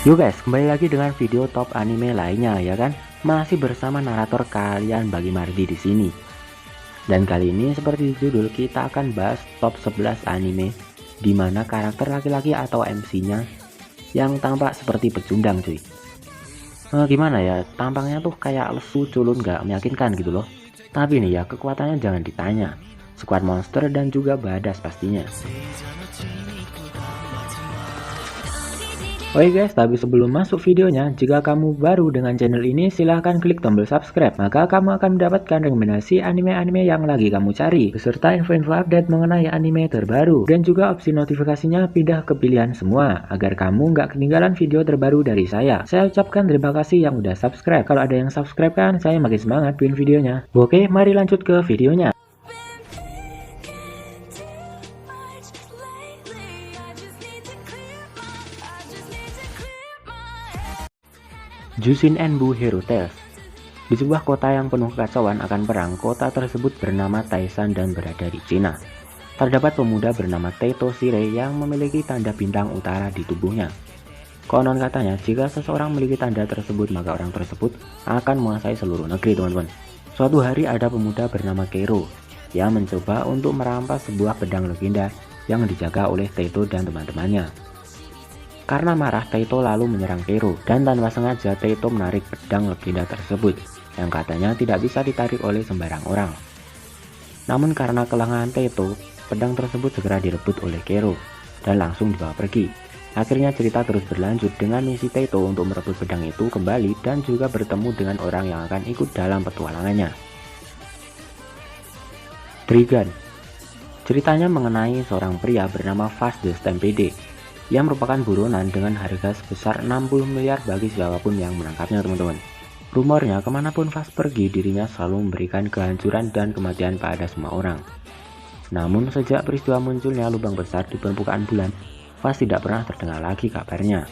Yo guys, kembali lagi dengan video top anime lainnya ya kan? Masih bersama narator kalian Bagi Mardi di sini. Dan kali ini seperti judul kita akan bahas top 11 anime di mana karakter laki-laki atau MC-nya yang tampak seperti pecundang cuy. Gimana ya, tampangnya tuh kayak lesu culun gak meyakinkan gitu loh. Tapi nih ya, kekuatannya jangan ditanya. Squad monster dan juga badass pastinya. Oke guys, tapi sebelum masuk videonya, jika kamu baru dengan channel ini, silahkan klik tombol subscribe. Maka kamu akan mendapatkan rekomendasi anime-anime yang lagi kamu cari, beserta info-info update mengenai anime terbaru. Dan juga opsi notifikasinya pindah ke pilihan semua, agar kamu nggak ketinggalan video terbaru dari saya. Saya ucapkan terima kasih yang udah subscribe. Kalau ada yang subscribe kan, saya makin semangat bikin videonya. Oke, mari lanjut ke videonya. Jushin Enbu Hero Tales. Di sebuah kota yang penuh kekacauan akan perang, kota tersebut bernama Taisan dan berada di Cina. Terdapat pemuda bernama Teito Shire yang memiliki tanda bintang utara di tubuhnya. Konon katanya, jika seseorang memiliki tanda tersebut, maka orang tersebut akan menguasai seluruh negeri, teman-teman. Suatu hari ada pemuda bernama Kero yang mencoba untuk merampas sebuah pedang legenda yang dijaga oleh Teito dan teman-temannya. Karena marah, Teito lalu menyerang Kero, dan tanpa sengaja Teito menarik pedang legenda tersebut, yang katanya tidak bisa ditarik oleh sembarang orang. Namun karena kelengahan Teito, pedang tersebut segera direbut oleh Kero, dan langsung dibawa pergi. Akhirnya cerita terus berlanjut dengan misi Teito untuk merebut pedang itu kembali, dan juga bertemu dengan orang yang akan ikut dalam petualangannya. Trigun. Ceritanya mengenai seorang pria bernama Fast the Stampede, yang merupakan buronan dengan harga sebesar 60 miliar bagi siapapun yang menangkapnya, teman-teman. Rumornya kemanapun Fast pergi, dirinya selalu memberikan kehancuran dan kematian pada semua orang. Namun sejak peristiwa munculnya lubang besar di permukaan bulan, Fast tidak pernah terdengar lagi kabarnya.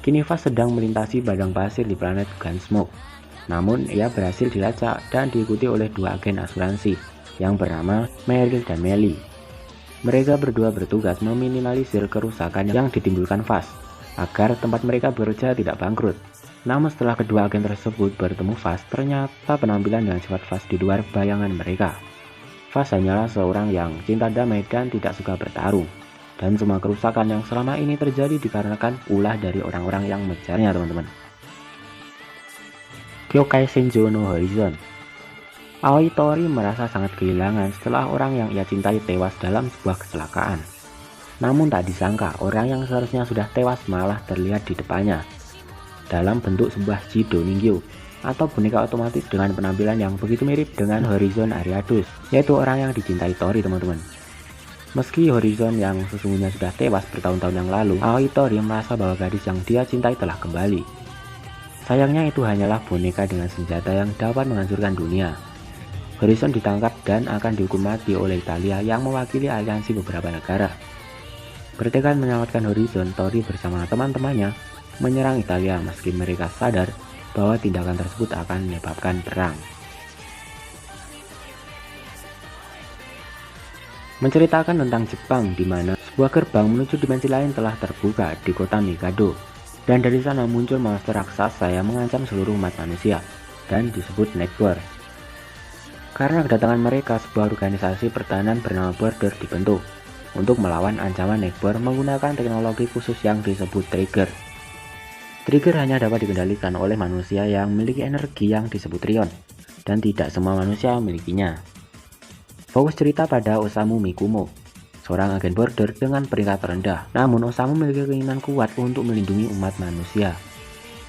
Kini Fast sedang melintasi padang pasir di planet Gunsmoke. Namun ia berhasil dilacak dan diikuti oleh dua agen asuransi yang bernama Meryl dan Melly. Mereka berdua bertugas meminimalisir kerusakan yang ditimbulkan Fast agar tempat mereka bekerja tidak bangkrut. Namun setelah kedua agen tersebut bertemu Fast, ternyata penampilan dan sifat Fast di luar bayangan mereka. Fast hanyalah seorang yang cinta damai dan tidak suka bertarung. Dan semua kerusakan yang selama ini terjadi dikarenakan ulah dari orang-orang yang mengejarnya, teman-teman. Kyokai Senjo no Horizon. Aoi Tori merasa sangat kehilangan setelah orang yang ia cintai tewas dalam sebuah kecelakaan. Namun tak disangka, orang yang seharusnya sudah tewas malah terlihat di depannya dalam bentuk sebuah Jido Ningyo atau boneka otomatis dengan penampilan yang begitu mirip dengan Horizon Ariadus, yaitu orang yang dicintai Tori, teman-teman. Meski Horizon yang sesungguhnya sudah tewas bertahun-tahun yang lalu, Aoi Tori merasa bahwa gadis yang dia cintai telah kembali. Sayangnya itu hanyalah boneka dengan senjata yang dapat menghancurkan dunia. Horizon ditangkap dan akan dihukum mati oleh Italia yang mewakili aliansi beberapa negara. Bertekad menyelamatkan Horizon, Tori bersama teman-temannya menyerang Italia meski mereka sadar bahwa tindakan tersebut akan menyebabkan perang. Menceritakan tentang Jepang di mana sebuah gerbang menuju dimensi lain telah terbuka di kota Mikado, dan dari sana muncul monster raksasa yang mengancam seluruh umat manusia dan disebut Nightbird. Karena kedatangan mereka, sebuah organisasi pertahanan bernama Border dibentuk untuk melawan ancaman Nightbird menggunakan teknologi khusus yang disebut Trigger. Trigger hanya dapat dikendalikan oleh manusia yang memiliki energi yang disebut Rion, dan tidak semua manusia memilikinya. Fokus cerita pada Osamu Mikumo, seorang agen Border dengan peringkat terendah. Namun Osamu memiliki keinginan kuat untuk melindungi umat manusia.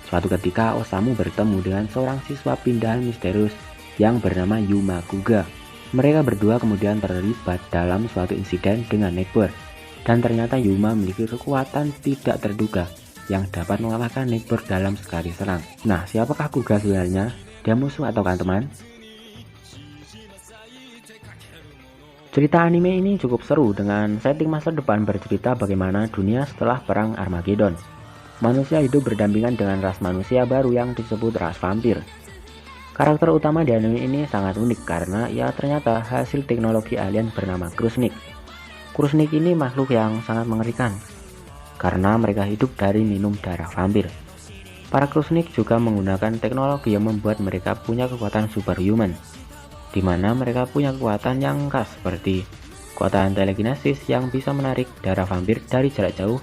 Suatu ketika Osamu bertemu dengan seorang siswa pindahan misterius yang bernama Yuma Kuga. Mereka berdua kemudian terlibat dalam suatu insiden dengan Nightbird, dan ternyata Yuma memiliki kekuatan tidak terduga yang dapat mengalahkan Nightbird dalam sekali serang. Nah, siapakah Kuga sebenarnya? Dia musuh atau kan teman? Cerita anime ini cukup seru dengan setting masa depan bercerita bagaimana dunia setelah perang Armageddon. Manusia hidup berdampingan dengan ras manusia baru yang disebut ras vampir. Karakter utama di anime ini sangat unik karena ia ternyata hasil teknologi alien bernama Krusnik. Krusnik ini makhluk yang sangat mengerikan. karena mereka hidup dari minum darah vampir. Para Krusnik juga menggunakan teknologi yang membuat mereka punya kekuatan superhuman, di mana mereka punya kekuatan yang khas seperti kekuatan telekinesis yang bisa menarik darah vampir dari jarak jauh,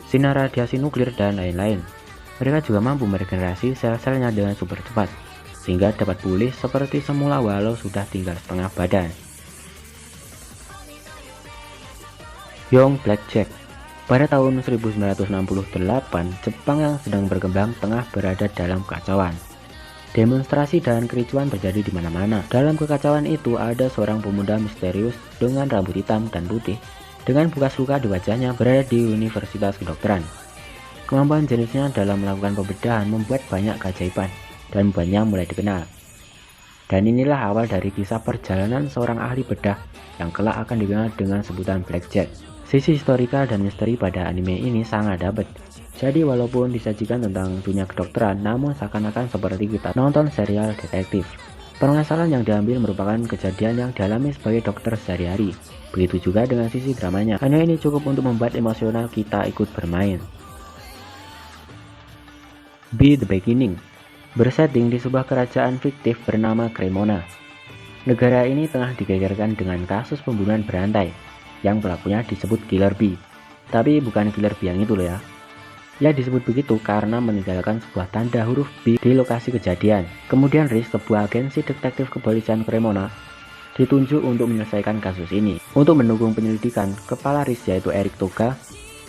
sinar radiasi nuklir, dan lain-lain. Mereka juga mampu meregenerasi sel-selnya dengan super cepat, sehingga dapat pulih seperti semula walau sudah tinggal setengah badan. Young Blackjack. Pada tahun 1968, Jepang yang sedang berkembang tengah berada dalam kekacauan. Demonstrasi dan kericuan terjadi di mana-mana. Dalam kekacauan itu ada seorang pemuda misterius dengan rambut hitam dan putih, dengan bekas luka di wajahnya, berada di Universitas Kedokteran. Kemampuan jenisnya dalam melakukan pembedahan membuat banyak keajaiban, dan banyak mulai dikenal. Dan inilah awal dari kisah perjalanan seorang ahli bedah yang kelak akan dikenal dengan sebutan Blackjack. Sisi historika dan misteri pada anime ini sangat dapat. Jadi walaupun disajikan tentang dunia kedokteran, namun seakan-akan seperti kita nonton serial detektif. Permasalahan yang diambil merupakan kejadian yang dialami sebagai dokter sehari-hari. Begitu juga dengan sisi dramanya. Hanya ini cukup untuk membuat emosional kita ikut bermain. Be the Beginning. Bersetting di sebuah kerajaan fiktif bernama Cremona. Negara ini tengah digegerkan dengan kasus pembunuhan berantai, yang pelakunya disebut Killer Bee. Tapi bukan Killer Bee yang itu loh ya. Ya disebut begitu karena meninggalkan sebuah tanda huruf B di lokasi kejadian. Kemudian Riz, sebuah agensi detektif kepolisian Cremona, ditunjuk untuk menyelesaikan kasus ini. Untuk mendukung penyelidikan, kepala Riz yaitu Eric Toga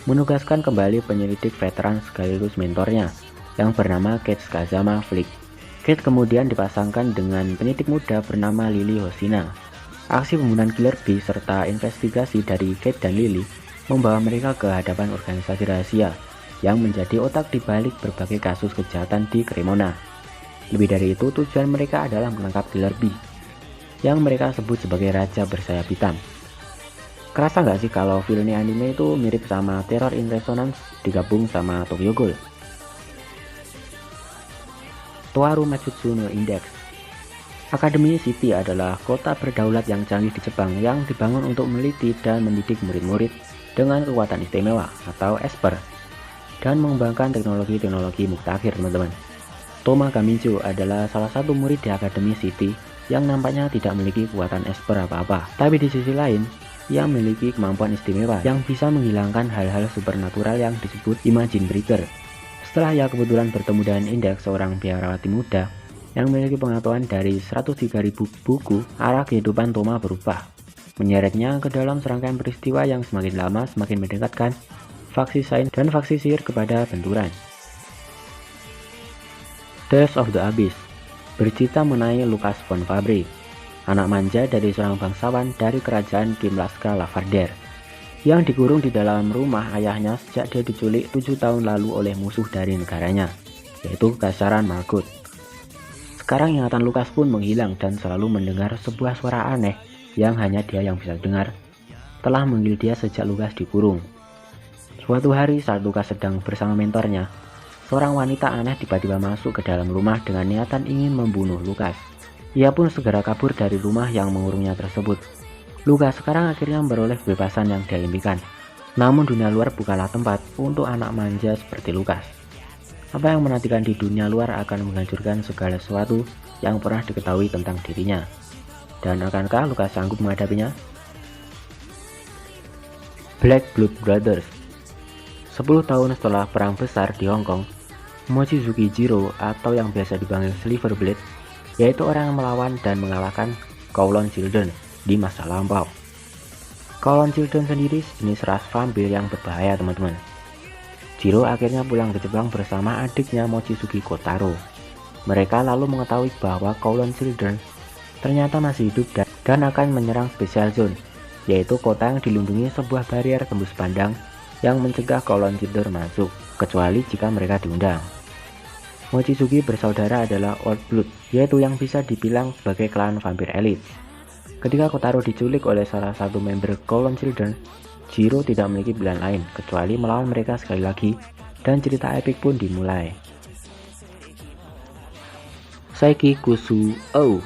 menugaskan kembali penyelidik veteran sekaligus mentornya yang bernama Kate Kazama Flick. Kate kemudian dipasangkan dengan penyidik muda bernama Lily Hoshina. Aksi pembunuhan Killer Bee serta investigasi dari Kate dan Lily membawa mereka ke hadapan organisasi rahasia yang menjadi otak di balik berbagai kasus kejahatan di Cremona. Lebih dari itu, tujuan mereka adalah menangkap Killer Bee yang mereka sebut sebagai raja bersayap hitam. Kerasa nggak sih kalau film anime itu mirip sama Terror in Resonance digabung sama Tokyo Ghoul? Toaru Matsutsu no Index. Akademi City adalah kota berdaulat yang canggih di Jepang yang dibangun untuk meneliti dan mendidik murid-murid dengan kekuatan istimewa atau esper dan mengembangkan teknologi-teknologi mutakhir, teman-teman. Toma Kamijo adalah salah satu murid di Akademi City yang nampaknya tidak memiliki kekuatan esper apa-apa, tapi di sisi lain ia memiliki kemampuan istimewa yang bisa menghilangkan hal-hal supernatural yang disebut Imagine Breaker. Setelah ia kebetulan bertemu dengan Index, seorang biarawati muda yang memiliki pengetahuan dari 103.000 buku, arah kehidupan Toma berubah, menyeretnya ke dalam serangkaian peristiwa yang semakin lama semakin mendekatkan faksi sains dan faksi sihir kepada benturan. Tales of the Abyss bercerita mengenai Lucas von Fabre, anak manja dari seorang bangsawan dari kerajaan Kimlaska Lavarder, yang dikurung di dalam rumah ayahnya sejak dia diculik 7 tahun lalu oleh musuh dari negaranya, yaitu Kekaisaran Malkuth. Sekarang ingatan Lucas pun menghilang dan selalu mendengar sebuah suara aneh yang hanya dia yang bisa dengar, telah memanggil dia sejak Lucas dikurung. Suatu hari saat Lucas sedang bersama mentornya, seorang wanita aneh tiba-tiba masuk ke dalam rumah dengan niatan ingin membunuh Lucas. Ia pun segera kabur dari rumah yang mengurungnya tersebut. Lucas sekarang akhirnya memperoleh kebebasan yang dia impikan. Namun dunia luar bukanlah tempat untuk anak manja seperti Lucas. Apa yang menantikan di dunia luar akan menghancurkan segala sesuatu yang pernah diketahui tentang dirinya. Dan akankah Lucas sanggup menghadapinya? Black Blood Brothers. 10 tahun setelah perang besar di Hong Kong, Mochizuki Jiro atau yang biasa dipanggil Silver Blade, yaitu orang yang melawan dan mengalahkan Kowloon Children di masa lampau. Kowloon Children sendiri jenis ras vampir yang berbahaya, teman-teman. Jiro akhirnya pulang ke Jepang bersama adiknya Mochizuki Kotaro. Mereka lalu mengetahui bahwa Kowloon Children ternyata masih hidup dan akan menyerang Special Zone, yaitu kota yang dilindungi sebuah barrier tembus pandang yang mencegah Kowloon Children masuk, kecuali jika mereka diundang. Mochizuki bersaudara adalah Old Blood, yaitu yang bisa dibilang sebagai klan vampir elit. Ketika Kotaro diculik oleh salah satu member Kowloon Children, Jiro tidak memiliki pilihan lain kecuali melawan mereka sekali lagi, dan cerita epik pun dimulai. Saiki Kusuo.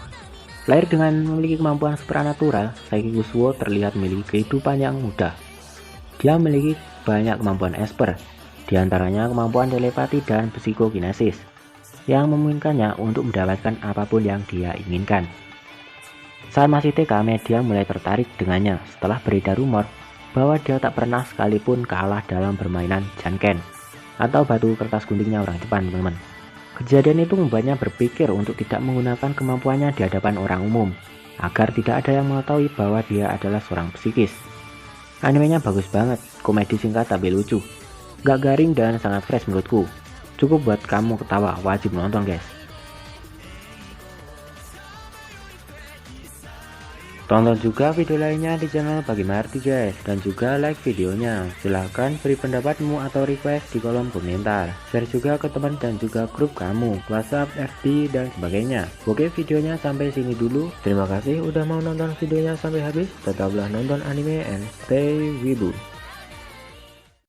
Lahir dengan memiliki kemampuan supernatural, Saiki Kusuo terlihat memiliki kehidupan yang mudah. Dia memiliki banyak kemampuan Esper, diantaranya kemampuan telepati dan psikokinesis, yang memungkinkannya untuk mendapatkan apapun yang dia inginkan. Saat masih TK, media mulai tertarik dengannya setelah beredar rumor bahwa dia tak pernah sekalipun kalah dalam permainan janken atau batu kertas guntingnya orang Jepang, teman-teman. Kejadian itu membuatnya berpikir untuk tidak menggunakan kemampuannya di hadapan orang umum, agar tidak ada yang mengetahui bahwa dia adalah seorang psikis. Animenya bagus banget, komedi singkat tapi lucu, gak garing dan sangat fresh menurutku. Cukup buat kamu ketawa, wajib nonton guys. Tonton juga video lainnya di channel Bagi Marti guys, dan juga like videonya. Silahkan beri pendapatmu atau request di kolom komentar. Share juga ke teman dan juga grup kamu, WhatsApp, FB, dan sebagainya. Oke, videonya sampai sini dulu. Terima kasih udah mau nonton videonya sampai habis. Tetaplah nonton anime and stay wibu.